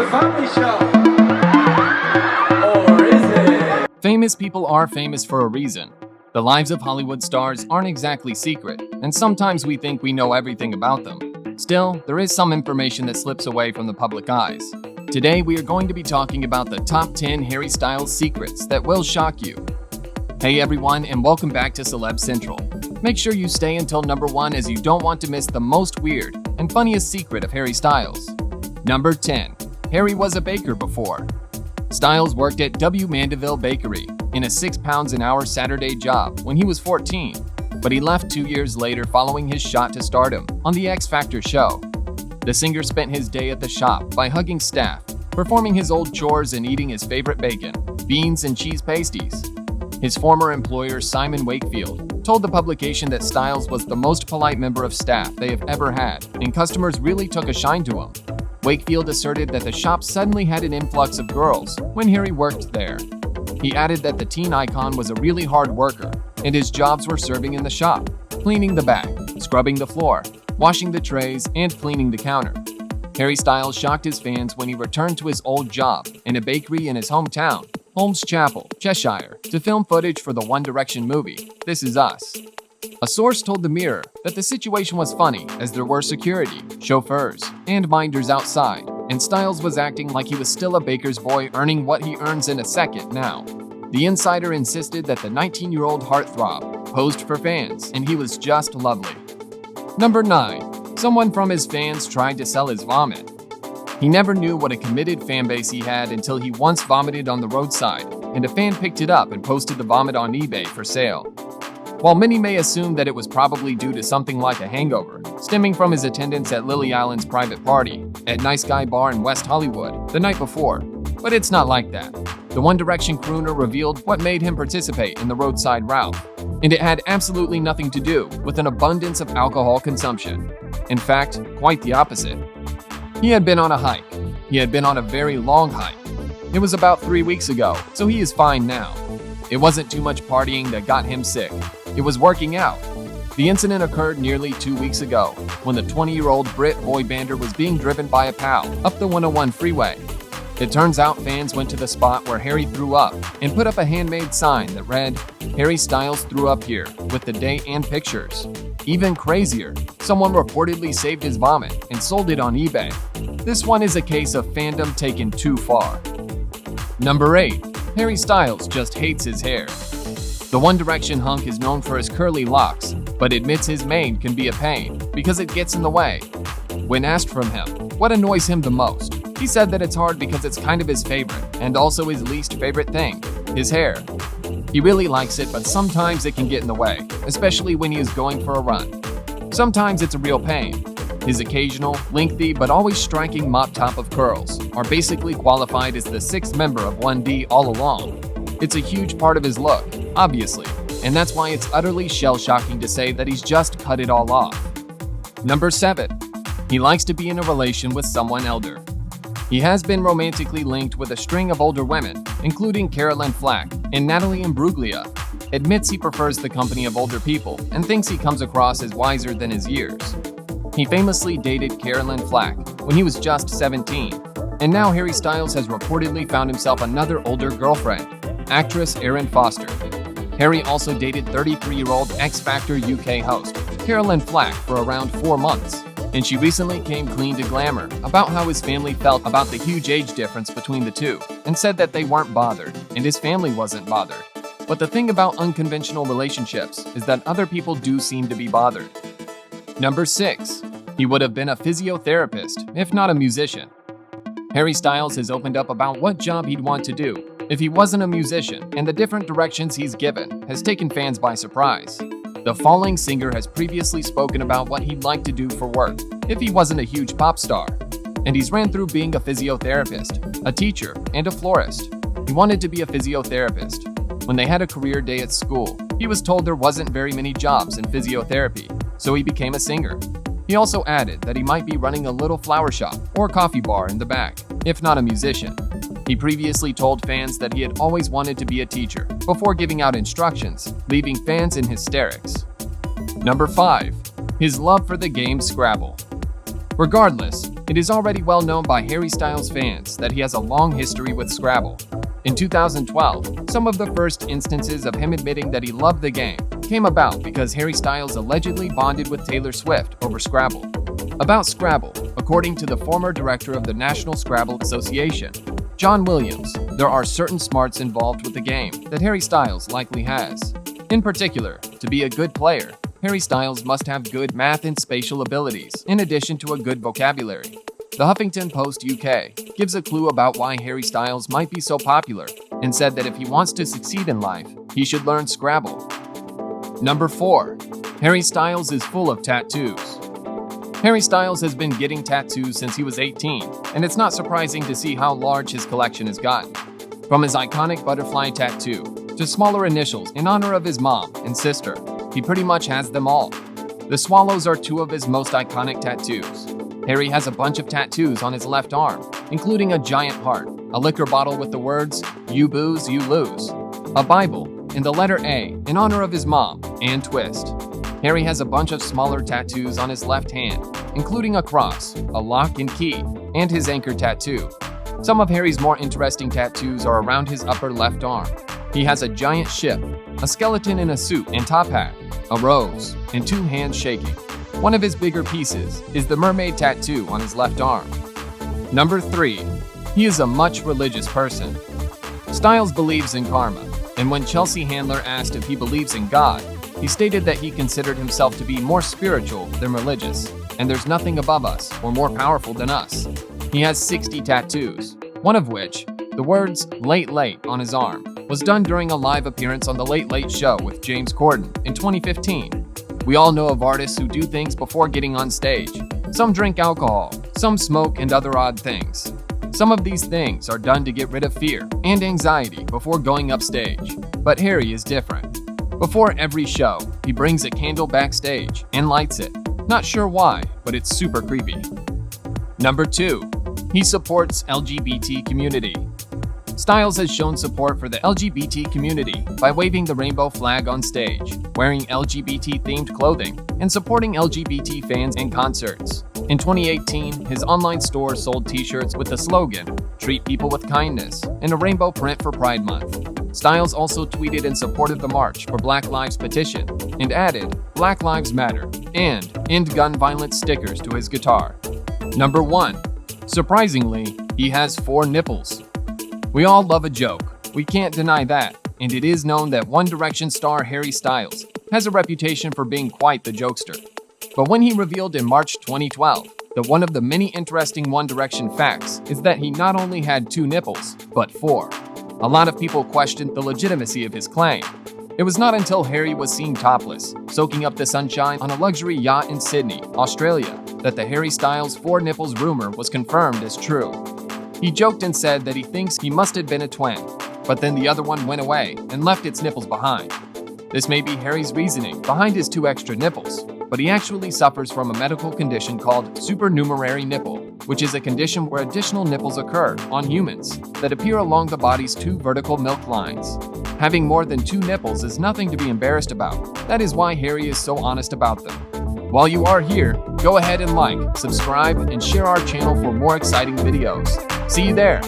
a family show. Or is it? Famous people are famous for a reason. The lives of Hollywood stars aren't exactly secret, and sometimes we think we know everything about them. Still, there is some information that slips away from the public eyes. Today, we are going to be talking about the top 10 Harry Styles secrets that will shock you. Hey everyone, and welcome back to Celeb Central. Make sure you stay until number 1 as you don't want to miss the most weird and funniest secret of Harry Styles. Number 10. Harry was a baker before. Styles worked at W. Mandeville Bakery in a 6 pounds an hour Saturday job when he was 14, but he left 2 years later following his shot to stardom on the X Factor show. The singer spent his day at the shop by hugging staff, performing his old chores and eating his favorite bacon, beans, and cheese pasties. His former employer, Simon Wakefield, told the publication that Styles was the most polite member of staff they have ever had, and customers really took a shine to him. Wakefield asserted that the shop suddenly had an influx of girls when Harry worked there. He added that the teen icon was a really hard worker, and his jobs were serving in the shop, cleaning the back, scrubbing the floor, washing the trays, and cleaning the counter. Harry Styles shocked his fans when he returned to his old job in a bakery in his hometown, Holmes Chapel, Cheshire, to film footage for the One Direction movie, This Is Us. A source told the Mirror that the situation was funny as there were security, chauffeurs, and minders outside, and Styles was acting like he was still a baker's boy earning what he earns in a second now. The insider insisted that the 19-year-old heartthrob posed for fans, and he was just lovely. Number 9. Someone from his fans tried to sell his vomit. He never knew what a committed fanbase he had until he once vomited on the roadside, and a fan picked it up and posted the vomit on eBay for sale. While many may assume that it was probably due to something like a hangover, stemming from his attendance at Lily Allen's private party at Nice Guy Bar in West Hollywood the night before, but it's not like that. The One Direction crooner revealed what made him participate in the roadside route, and it had absolutely nothing to do with an abundance of alcohol consumption. In fact, quite the opposite. He had been on a hike. He had been on a very long hike. It was about 3 weeks ago, so he is fine now. It wasn't too much partying that got him sick. It was working out. The incident occurred nearly 2 weeks ago when the 20-year-old Brit boy bander was being driven by a pal up the 101 freeway. It turns out fans went to the spot where Harry threw up and put up a handmade sign that read, "Harry Styles threw up here," with the date and pictures. Even crazier, someone reportedly saved his vomit and sold it on eBay. This one is a case of fandom taken too far. Number 8. Harry Styles just hates his hair. The One Direction hunk is known for his curly locks, but admits his mane can be a pain because it gets in the way. When asked from him what annoys him the most, he said that it's hard because it's kind of his favorite and also his least favorite thing, his hair. He really likes it, but sometimes it can get in the way, especially when he is going for a run. Sometimes it's a real pain. His occasional, lengthy, but always striking mop top of curls are basically qualified as the 6th member of 1D all along. It's a huge part of his look, obviously, and that's why it's utterly shell-shocking to say that he's just cut it all off. Number 7. He likes to be in a relation with someone elder. He has been romantically linked with a string of older women, including Caroline Flack and Natalie Imbruglia. Admits he prefers the company of older people and thinks he comes across as wiser than his years. He famously dated Caroline Flack when he was just 17, and now Harry Styles has reportedly found himself another older girlfriend, actress Erin Foster. Harry also dated 33-year-old X Factor UK host Caroline Flack for around 4 months, and she recently came clean to Glamour about how his family felt about the huge age difference between the two, and said that they weren't bothered, and his family wasn't bothered. But the thing about unconventional relationships is that other people do seem to be bothered. Number 6. He would have been a physiotherapist, if not a musician. Harry Styles has opened up about what job he'd want to do if he wasn't a musician, and the different directions he's given has taken fans by surprise. The falling singer has previously spoken about what he'd like to do for work if he wasn't a huge pop star, and he's ran through being a physiotherapist, a teacher, and a florist. He wanted to be a physiotherapist. When they had a career day at school, he was told there wasn't very many jobs in physiotherapy, so he became a singer. He also added that he might be running a little flower shop or coffee bar in the back, if not a musician. He previously told fans that he had always wanted to be a teacher before giving out instructions, leaving fans in hysterics. Number 5. His love for the game Scrabble. Regardless, It is already well known by Harry Styles fans that he has a long history with Scrabble. In 2012, some of the first instances of him admitting that he loved the game came about because Harry Styles allegedly bonded with Taylor Swift over Scrabble. About Scrabble, according to the former director of the National Scrabble Association, John Williams, there are certain smarts involved with the game that Harry Styles likely has. In particular, to be a good player, Harry Styles must have good math and spatial abilities, in addition to a good vocabulary. The Huffington Post UK gives a clue about why Harry Styles might be so popular and said that if he wants to succeed in life, he should learn Scrabble. Number 4. Harry Styles is full of tattoos. Harry Styles has been getting tattoos since he was 18, and it's not surprising to see how large his collection has gotten. From his iconic butterfly tattoo to smaller initials in honor of his mom and sister, he pretty much has them all. The swallows are two of his most iconic tattoos. Harry has a bunch of tattoos on his left arm, including a giant heart, a liquor bottle with the words, "You booze, you lose," a Bible, and the letter A in honor of his mom, and Twist. Harry has a bunch of smaller tattoos on his left hand, including a cross, a lock and key, and his anchor tattoo. Some of Harry's more interesting tattoos are around his upper left arm. He has a giant ship, a skeleton in a suit and top hat, a rose, and two hands shaking. One of his bigger pieces is the mermaid tattoo on his left arm. Number 3. He is a much religious person. Styles believes in karma, and when Chelsea Handler asked if he believes in God, he stated that he considered himself to be more spiritual than religious, and there's nothing above us or more powerful than us. He has 60 tattoos, one of which, the words "Late Late" on his arm, was done during a live appearance on The Late Late Show with James Corden in 2015. We all know of artists who do things before getting on stage. Some drink alcohol, some smoke, and other odd things. Some of these things are done to get rid of fear and anxiety before going upstage. But Harry is different. Before every show, he brings a candle backstage and lights it. Not sure why, but it's super creepy. Number 2. He supports LGBT community. Styles has shown support for the LGBT community by waving the rainbow flag on stage, wearing LGBT-themed clothing, and supporting LGBT fans in concerts. In 2018, his online store sold t-shirts with the slogan, "Treat people with kindness," and a rainbow print for Pride Month. Styles also tweeted in support of the March for Black Lives petition and added "Black Lives Matter" and "End Gun Violence" stickers to his guitar. Number 1. Surprisingly, he has 4 nipples. We all love a joke, we can't deny that, and it is known that One Direction star Harry Styles has a reputation for being quite the jokester. But when he revealed in March 2012 that one of the many interesting One Direction facts is that he not only had 2 nipples, but 4. A lot of people questioned the legitimacy of his claim. It was not until Harry was seen topless, soaking up the sunshine on a luxury yacht in Sydney, Australia, that the Harry Styles 4 nipples rumor was confirmed as true. He joked and said that he thinks he must have been a twin, but then the other one went away and left its nipples behind. This may be Harry's reasoning behind his 2 extra nipples, but he actually suffers from a medical condition called supernumerary nipple, which is a condition where additional nipples occur on humans that appear along the body's 2 vertical milk lines. Having more than 2 nipples is nothing to be embarrassed about. That is why Harry is so honest about them. While you are here, go ahead and like, subscribe, and share our channel for more exciting videos. See you there!